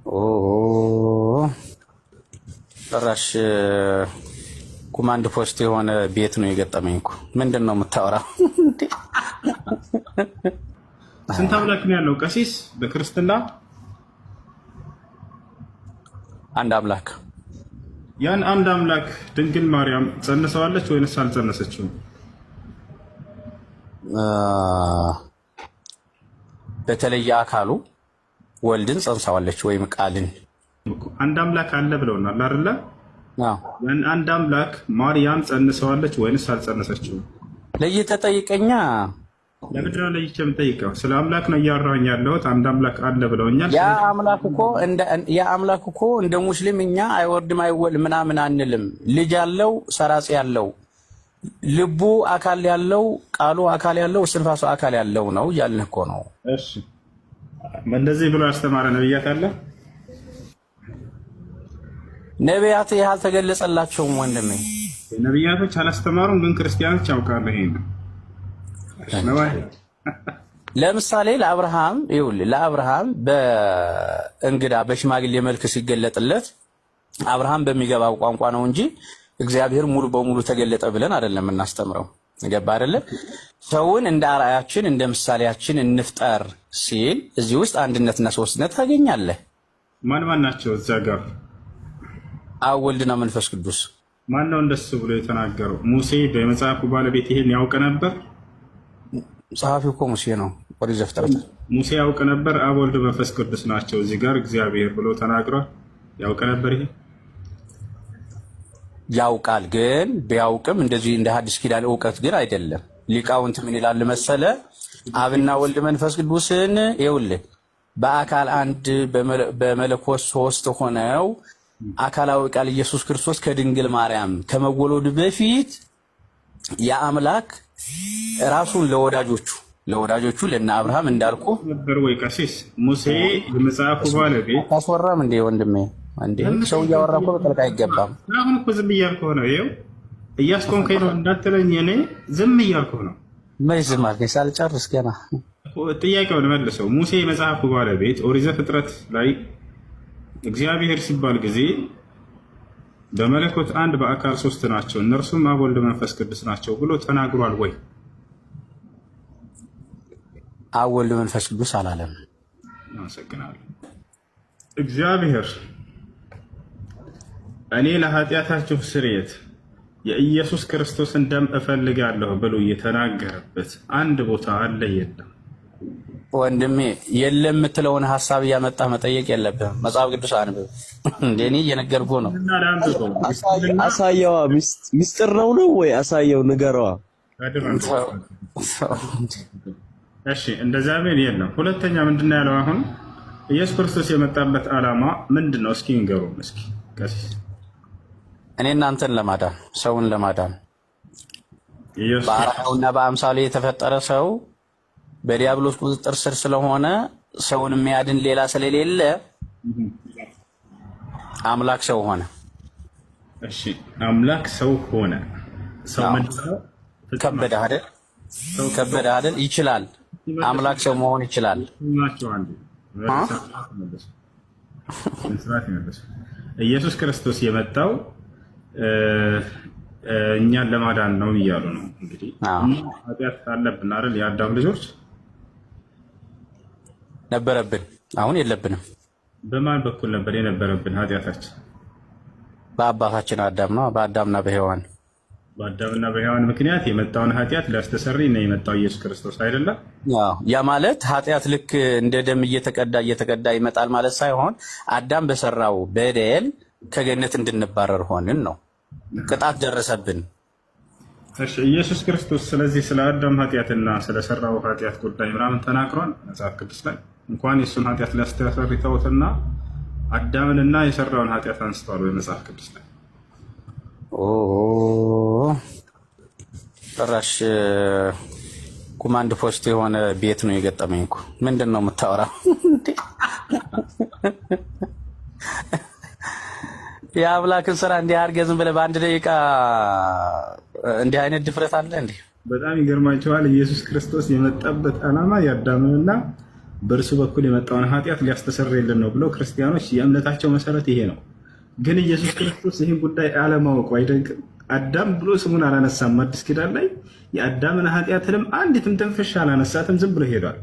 ኦ ጭራሽ ኮማንድ ፖስት የሆነ ቤት ነው የገጠመኝ እኮ። ምንድን ነው የምታወራው? ስንት አምላክ ነው ያለው ቀሲስ በክርስትና? አንድ አምላክ። ያን አንድ አምላክ ድንግል ማርያም ጸንሰዋለች ወይንስ አልጸነሰችም? በተለየ አካሉ ወልድን ጸንሰዋለች ወይም ቃልን። አንድ አምላክ አለ ብለውናል አይደለ? አዎ። ያን አንድ አምላክ ማርያም ጸንሰዋለች ወይንስ አልጸነሰችም? ለይተህ ጠይቀኛ። ለምንድን ነው ለይቼ የምጠይቀው? ስለ አምላክ ነው እያወራሁኝ ያለሁት። አንድ አምላክ አለ ብለውኛል። ያ አምላክ እኮ እንደ ሙስሊም እኛ አይወርድም አይወል ምናምን አንልም። ልጅ ያለው ሰራጽ ያለው ልቡ አካል ያለው ቃሉ አካል ያለው እስትንፋሱ አካል ያለው ነው እያልን እኮ ነው። እሺ እንደዚህ ብሎ ያስተማረ ነብያት አለ? ነቢያት ይህ አልተገለጸላቸውም ወንድሜ። ነብያቶች አላስተማሩም፣ ግን ክርስቲያኖች ያውቃሉ። ይሄን ለምሳሌ ለአብርሃም በእንግዳ በሽማግሌ መልክ ሲገለጥለት አብርሃም በሚገባው ቋንቋ ነው እንጂ እግዚአብሔር ሙሉ በሙሉ ተገለጠ ብለን አይደለም እናስተምረው። ገባ አይደለ? ሰውን እንደ አርአያችን እንደ ምሳሌያችን እንፍጠር ሲል እዚህ ውስጥ አንድነትና ሶስትነት ታገኛለህ። ማን ናቸው እዛ ጋር? አብ ወልድና መንፈስ ቅዱስ። ማን ነው እንደሱ ብሎ የተናገረው? ሙሴ በመጽሐፉ ባለቤት ይሄን ያውቅ ነበር? ጸሐፊው እኮ ሙሴ ነው። ኦሪት ዘፍጥረት ሙሴ ያውቅ ነበር። አብ ወልድ መንፈስ ቅዱስ ናቸው እዚህ ጋር እግዚአብሔር ብሎ ተናግሯል። ያውቅ ነበር። ይሄ ያውቃል፣ ግን ቢያውቅም እንደዚህ እንደ ሐዲስ ኪዳን እውቀት ግን አይደለም። ሊቃውንት ምን ይላል መሰለ? አብና ወልድ መንፈስ ቅዱስን ይኸውልህ በአካል አንድ በመለኮት ሶስት ሆነው አካላዊ ቃል ኢየሱስ ክርስቶስ ከድንግል ማርያም ከመወለዱ በፊት የአምላክ ራሱን ለወዳጆቹ ለነ አብርሃም እንዳልኩ ነበር ወይ ቀሲስ? ሙሴ የመጽሐፉ ባለቤት ታስወራም እንዴ ወንድሜ? እንዴ ሰው እያወራ እኮ በጥልቅ አይገባም። አሁን እኮ ዝም እያልኩህ ነው። ይኸው እያስቆምከኝ ነው እንዳትለኝ፣ እኔ ዝም እያልኩህ ነው። መች ዝም አልከኝ? ሳልጨርስ ገና ጥያቄውን መልሰው። ሙሴ የመጽሐፉ ባለቤት ኦሪት ዘፍጥረት ላይ እግዚአብሔር ሲባል ጊዜ በመለኮት አንድ በአካል ሶስት ናቸው እነርሱም አብ ወልድ መንፈስ ቅዱስ ናቸው ብሎ ተናግሯል ወይ? አብ ወልድ መንፈስ ቅዱስ አላለም። አመሰግናለሁ። እግዚአብሔር እኔ ለኃጢአታችሁ ስርየት የኢየሱስ ክርስቶስን ደም እፈልጋለሁ ብሎ የተናገረበት አንድ ቦታ አለ? የለም ወንድሜ። የለም የምትለውን ሀሳብ እያመጣህ መጠየቅ የለብህም። መጽሐፍ ቅዱስ አንብብ። እንደኔ እየነገርኩህ ነው። አሳየዋ። ሚስጥር ነው ወይ? አሳየው፣ ንገረዋ። እሺ እንደዛ ምን የለም። ሁለተኛ ምንድነው ያለው? አሁን ኢየሱስ ክርስቶስ የመጣበት ዓላማ ምንድነው? እስኪ ንገሩን። እስኪ ቀሲስ እኔ እናንተን ለማዳን ሰውን ለማዳን በአርአያውና በአምሳሉ የተፈጠረ ሰው በዲያብሎስ ቁጥጥር ስር ስለሆነ ሰውን የሚያድን ሌላ ስለሌለ አምላክ ሰው ሆነ። እሺ አምላክ ሰው ሆነ። ሰው ምንድነው? ከበደ አይደል? ይችላል። አምላክ ሰው መሆን ይችላል። ኢየሱስ ክርስቶስ የመጣው እኛን ለማዳን ነው እያሉ ነው። እንግዲህ ኃጢአት አለብን አይደል? የአዳም ልጆች ነበረብን፣ አሁን የለብንም። በማን በኩል ነበር የነበረብን ኃጢአታችን? በአባታችን አዳም ነው። በአዳምና በሔዋን በአዳምና በሔዋን ምክንያት የመጣውን ኃጢአት ሊያስተሰርይ ነው የመጣው ኢየሱስ ክርስቶስ አይደለም? ያ ማለት ኃጢአት ልክ እንደ ደም እየተቀዳ ይመጣል ማለት ሳይሆን አዳም በሰራው በደል ከገነት እንድንባረር ሆንን ነው። ቅጣት ደረሰብን። እሺ ኢየሱስ ክርስቶስ ስለዚህ ስለ አዳም ኃጢአትና ስለሰራው ኃጢአት ጉዳይ ምናምን ተናግሯል መጽሐፍ ቅዱስ ላይ? እንኳን የሱን ኃጢአት ሊያስተሰርይ ተውትና አዳምንና የሰራውን ኃጢአት አንስቷል ወይ መጽሐፍ ቅዱስ ላይ? ጭራሽ ኮማንድ ፖስት የሆነ ቤት ነው የገጠመኝ እኮ። ምንድን ነው የምታወራው? የአምላክን ስራ እንዲህ አድርገህ ዝም ብለህ በአንድ ደቂቃ እንዲህ አይነት ድፍረት አለ እንዴ? በጣም ይገርማችኋል። ኢየሱስ ክርስቶስ የመጣበት ዓላማ የአዳምንና በእርሱ በኩል የመጣውን ኃጢአት ሊያስተሰርይልን ነው ብለው ክርስቲያኖች የእምነታቸው መሰረት ይሄ ነው። ግን ኢየሱስ ክርስቶስ ይህን ጉዳይ አለማወቁ አይደንቅም። አዳም ብሎ ስሙን አላነሳም። አዲስ ኪዳን ላይ የአዳምን ኃጢአትንም አንዲትም ትንፍሽ አላነሳትም። ዝም ብሎ ሄዷል።